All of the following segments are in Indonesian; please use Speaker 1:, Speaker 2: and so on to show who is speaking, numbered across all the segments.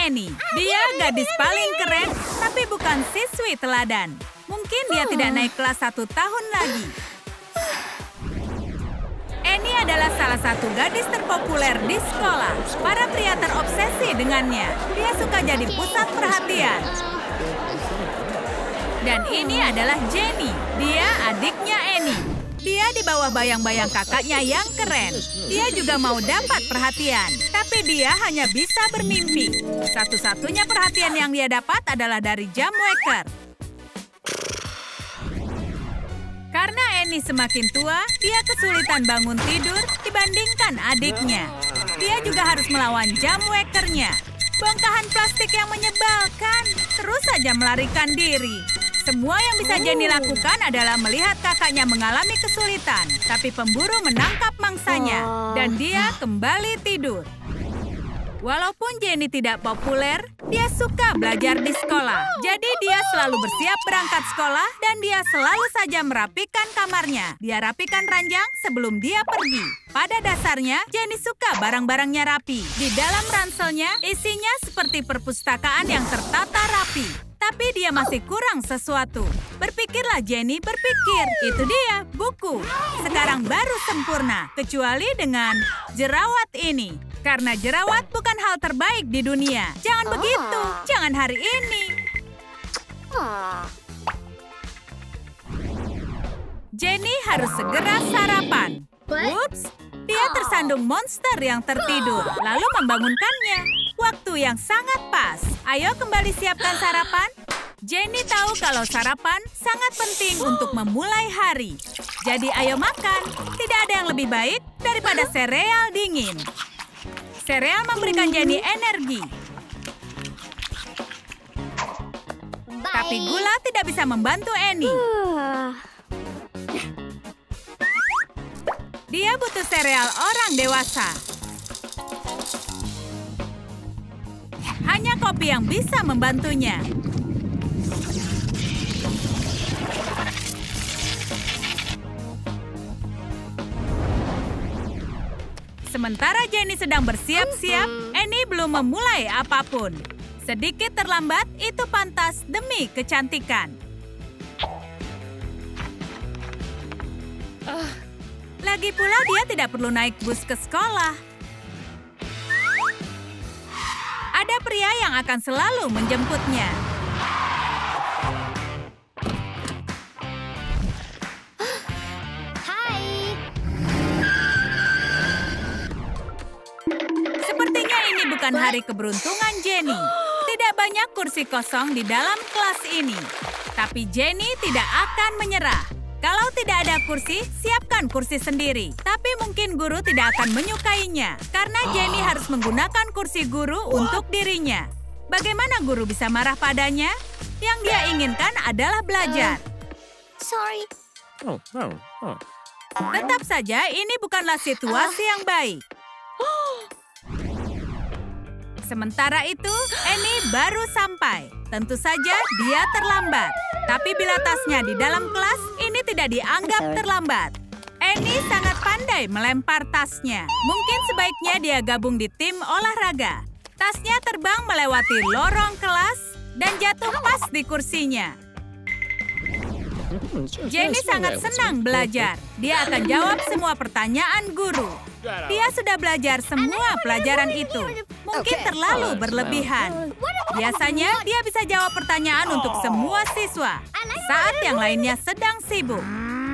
Speaker 1: Annie. Dia gadis paling keren, tapi bukan siswi teladan. Mungkin dia tidak naik kelas 1 tahun lagi. Annie adalah salah satu gadis terpopuler di sekolah. Para pria terobsesi dengannya. Dia suka jadi pusat perhatian. Dan ini adalah Jenny. Dia adiknya Annie. Dia di bawah bayang-bayang kakaknya yang keren. Dia juga mau dapat perhatian. Tapi dia hanya bisa bermimpi. Satu-satunya perhatian yang dia dapat adalah dari jam waker. Karena Annie semakin tua, dia kesulitan bangun tidur dibandingkan adiknya. Dia juga harus melawan jam wakernya. Bongkahan plastik yang menyebalkan. Terus saja melarikan diri. Semua yang bisa Jenny lakukan adalah melihat kakaknya mengalami kesulitan. Tapi pemburu menangkap mangsanya. Dan dia kembali tidur. Walaupun Jenny tidak populer, dia suka belajar di sekolah. Jadi dia selalu bersiap berangkat sekolah dan dia selalu saja merapikan kamarnya. Dia rapikan ranjang sebelum dia pergi. Pada dasarnya, Jenny suka barang-barangnya rapi. Di dalam ranselnya, isinya seperti perpustakaan yang tertata rapi. Tapi dia masih kurang sesuatu. Berpikirlah Jenny, berpikir. Itu dia, buku. Sekarang baru sempurna, kecuali dengan jerawat ini. Karena jerawat bukan hal terbaik di dunia. Jangan begitu, jangan hari ini. Jenny harus segera sarapan. Ups, dia tersandung monster yang tertidur, lalu membangunkannya. Waktu yang sangat pas. Ayo kembali siapkan sarapan. Jenny tahu kalau sarapan sangat penting untuk memulai hari. Jadi ayo makan. Tidak ada yang lebih baik daripada sereal dingin. Sereal memberikan Jenny energi. Tapi gula tidak bisa membantu Annie. Dia butuh sereal orang dewasa. Hanya kopi yang bisa membantunya. Sementara Jenny sedang bersiap-siap, Annie belum memulai apapun. Sedikit terlambat, itu pantas demi kecantikan. Lagi pula dia tidak perlu naik bus ke sekolah. Ada pria yang akan selalu menjemputnya. Bukan hari keberuntungan Jenny. Tidak banyak kursi kosong di dalam kelas ini. Tapi Jenny tidak akan menyerah. Kalau tidak ada kursi, siapkan kursi sendiri. Tapi mungkin guru tidak akan menyukainya. Karena Jenny harus menggunakan kursi guru untuk dirinya. Bagaimana guru bisa marah padanya? Yang dia inginkan adalah belajar.
Speaker 2: Sorry.
Speaker 1: Tetap saja, ini bukanlah situasi yang baik. Sementara itu, Annie baru sampai. Tentu saja dia terlambat. Tapi bila tasnya di dalam kelas, ini tidak dianggap terlambat. Annie sangat pandai melempar tasnya. Mungkin sebaiknya dia gabung di tim olahraga. Tasnya terbang melewati lorong kelas dan jatuh pas di kursinya. Jenny sangat senang belajar. Dia akan jawab semua pertanyaan guru. Dia sudah belajar semua pelajaran itu. Mungkin terlalu berlebihan. Biasanya dia bisa jawab pertanyaan untuk semua siswa saat yang lainnya sedang sibuk.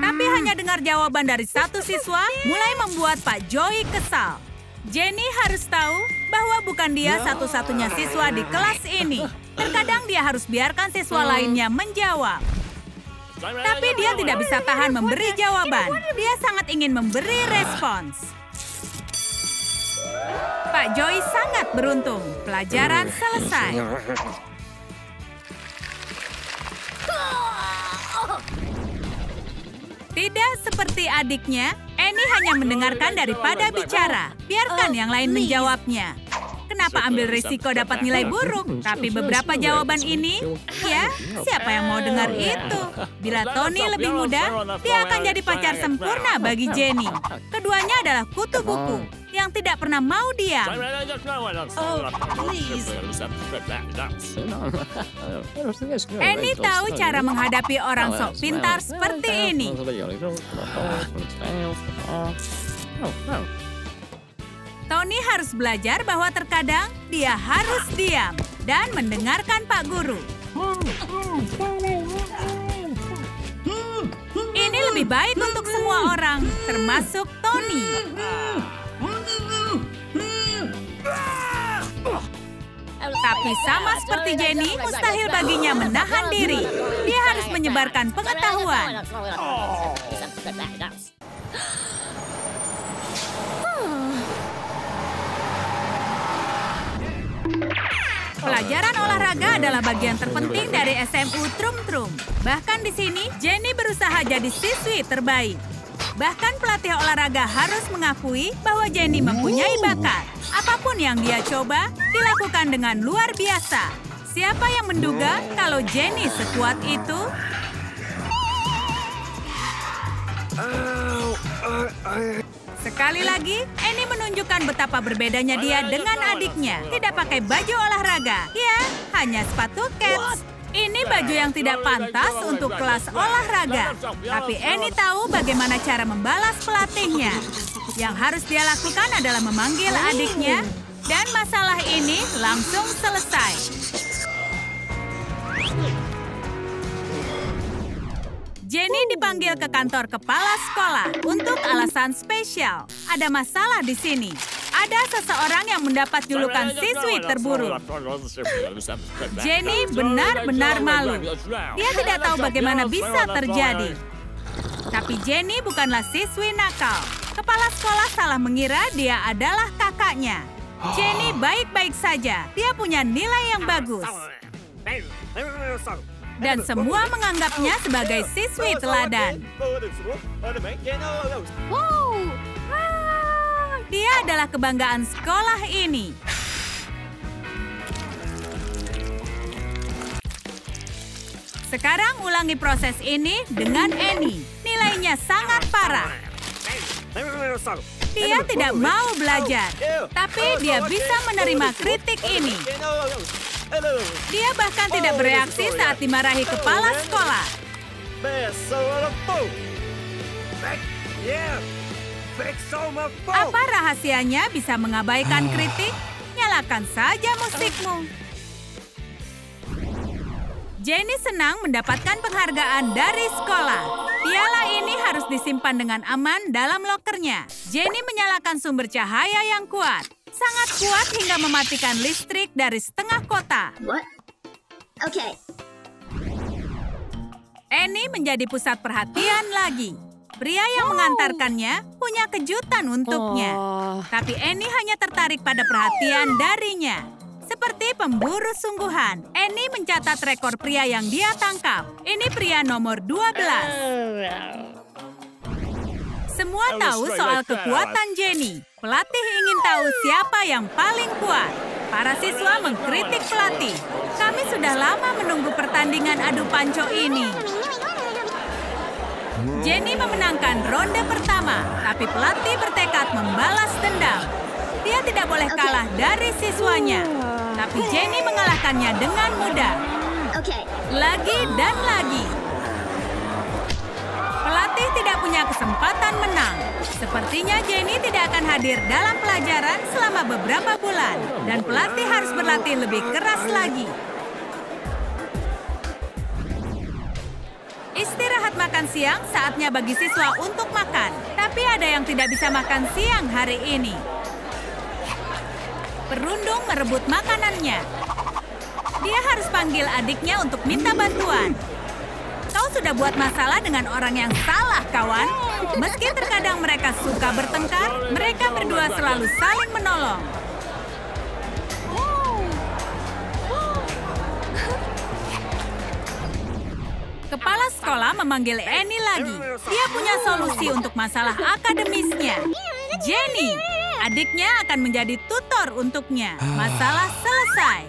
Speaker 1: Tapi hanya dengar jawaban dari satu siswa mulai membuat Pak Joey kesal. Jenny harus tahu bahwa bukan dia satu-satunya siswa di kelas ini. Terkadang dia harus biarkan siswa lainnya menjawab. Tapi dia tidak bisa tahan memberi jawaban. Dia sangat ingin memberi respons. Pak Joey sangat beruntung. Pelajaran selesai. Tidak seperti adiknya, Annie hanya mendengarkan daripada bicara. Biarkan yang lain menjawabnya. Kenapa ambil risiko dapat nilai buruk? Tapi beberapa jawaban ini, ya, siapa yang mau dengar itu? Bila Tony lebih muda, dia akan jadi pacar sempurna bagi Jenny. Keduanya adalah kutu buku yang tidak pernah mau diam. Annie tahu cara menghadapi orang sok pintar seperti ini. Tony harus belajar bahwa terkadang dia harus diam dan mendengarkan Pak Guru. Ini lebih baik untuk semua orang, termasuk Tony. Tapi sama seperti Jenny, mustahil baginya menahan diri. Dia harus menyebarkan pengetahuan. Pelajaran olahraga adalah bagian terpenting dari SMU Trum Trum. Bahkan di sini, Jenny berusaha jadi siswi terbaik. Bahkan pelatih olahraga harus mengakui bahwa Jenny mempunyai bakat. Apapun yang dia coba, dilakukan dengan luar biasa. Siapa yang menduga kalau Jenny sekuat itu? Sekali lagi, Annie menunjukkan betapa berbedanya dia dengan adiknya. Tidak pakai baju olahraga. Ya, hanya sepatu kets. Ini baju yang tidak pantas untuk kelas olahraga. Tapi Annie tahu bagaimana cara membalas pelatihnya. Yang harus dia lakukan adalah memanggil adiknya, dan masalah ini langsung selesai. Jenny dipanggil ke kantor kepala sekolah untuk alasan spesial. Ada masalah di sini. Ada seseorang yang mendapat julukan siswi terburuk. Jenny benar-benar malu. Dia tidak tahu bagaimana bisa terjadi. Tapi Jenny bukanlah siswi nakal. Kepala sekolah salah mengira dia adalah kakaknya. Jenny baik-baik saja. Dia punya nilai yang bagus. Dan semua menganggapnya sebagai siswi teladan. Dia adalah kebanggaan sekolah ini. Sekarang ulangi proses ini dengan Annie. Nilainya sangat parah. Dia tidak mau belajar, tapi dia bisa menerima kritik ini. Dia bahkan tidak bereaksi saat dimarahi kepala sekolah. Apa rahasianya bisa mengabaikan kritik? Nyalakan saja musikmu. Jenny senang mendapatkan penghargaan dari sekolah. Piala ini harus disimpan dengan aman dalam lokernya. Jenny menyalakan sumber cahaya yang kuat. Sangat kuat hingga mematikan listrik dari setengah kota.
Speaker 2: What? Okay.
Speaker 1: Annie menjadi pusat perhatian lagi. Pria yang mengantarkannya punya kejutan untuknya. Tapi Annie hanya tertarik pada perhatian darinya. Seperti pemburu sungguhan, Annie mencatat rekor pria yang dia tangkap. Ini pria nomor 12. Semua tahu soal kekuatan Jenny. Pelatih ingin tahu siapa yang paling kuat. Para siswa mengkritik pelatih. Kami sudah lama menunggu pertandingan adu panco ini. Jenny memenangkan ronde pertama, tapi pelatih bertekad membalas dendam. Dia tidak boleh kalah dari siswanya. Tapi Jenny mengalahkannya dengan mudah. Lagi dan lagi. Pelatih tidak punya kesempatan menang. Sepertinya Jenny tidak akan hadir dalam pelajaran selama beberapa bulan. Dan pelatih harus berlatih lebih keras lagi. Istirahat makan siang, saatnya bagi siswa untuk makan. Tapi ada yang tidak bisa makan siang hari ini. Perundung merebut makanannya. Dia harus panggil adiknya untuk minta bantuan. Kau sudah buat masalah dengan orang yang salah, kawan. Meski terkadang mereka suka bertengkar, mereka berdua selalu saling menolong. Kepala sekolah memanggil Annie lagi. Dia punya solusi untuk masalah akademisnya. Jenny, Adiknya akan menjadi tutor untuknya. Masalah selesai.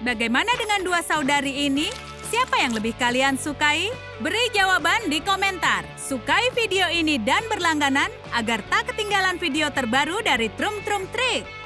Speaker 1: Bagaimana dengan dua saudari ini? Siapa yang lebih kalian sukai? Beri jawaban di komentar. Sukai video ini dan berlangganan agar tak ketinggalan video terbaru dari Trum Trum Trik.